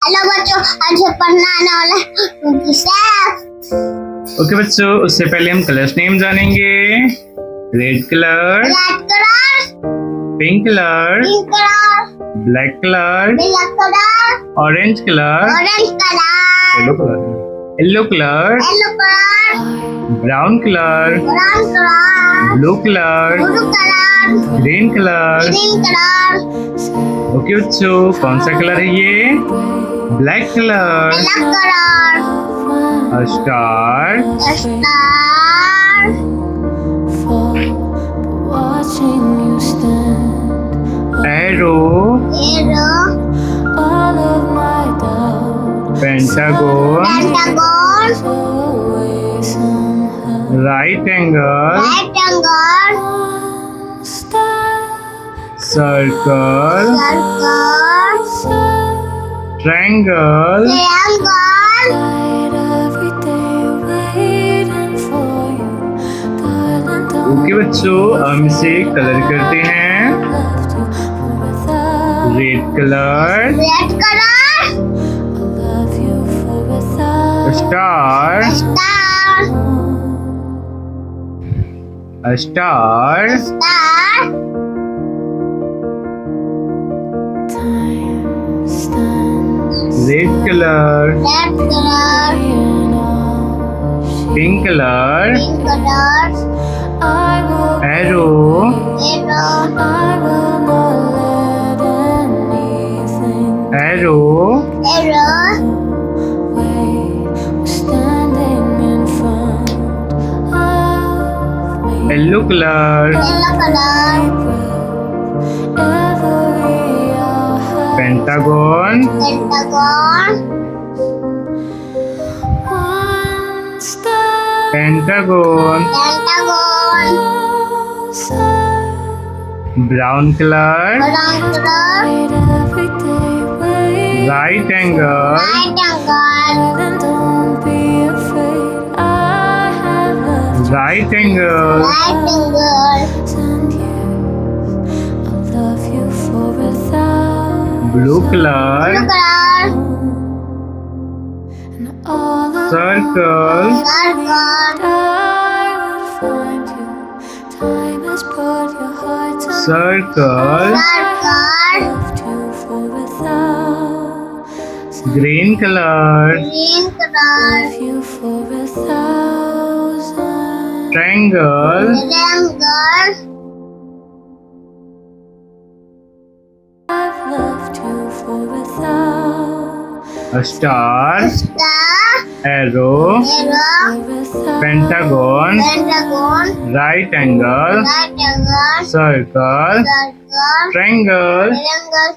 Hello बच्चों, आज पढ़ना आने वाला है। ओके बच्चों, उससे पहले हम कलर्स नेम जानेंगे। Red colour, red colour, pink colour, pink colour, black colour, black colour, orange colour, orange colour, yellow colour, yellow colour, yellow colour, brown colour, brown colour, blue colour, blue colour, green colour. Green colour, okay बच्चों, कौन सा colour है ये? Black colour. Black colour, star, star, arrow, arrow, pentagon, pentagon, right angle, rectangle, circle, circle, triangle. Triangle. Okay बच्चों, हम इसे colour करते हैं। Red colour, red colour, star, star, star, star, red colour, red colour, pink colour, pink colour, arrow, arrow, arrow, arrow, yellow colour, yellow colour, pentagon, pentagon, pentagon, pentagon, brown colour, brown colour, right angle, right angle, right angle, right angle, blue colour, blue colour, circle, circle, circle, circle, green colour, green colour, triangle, triangle, star, star, arrow, arrow, pentagon, pentagon, right angle, right angle, circle, circle, triangle. Triangle.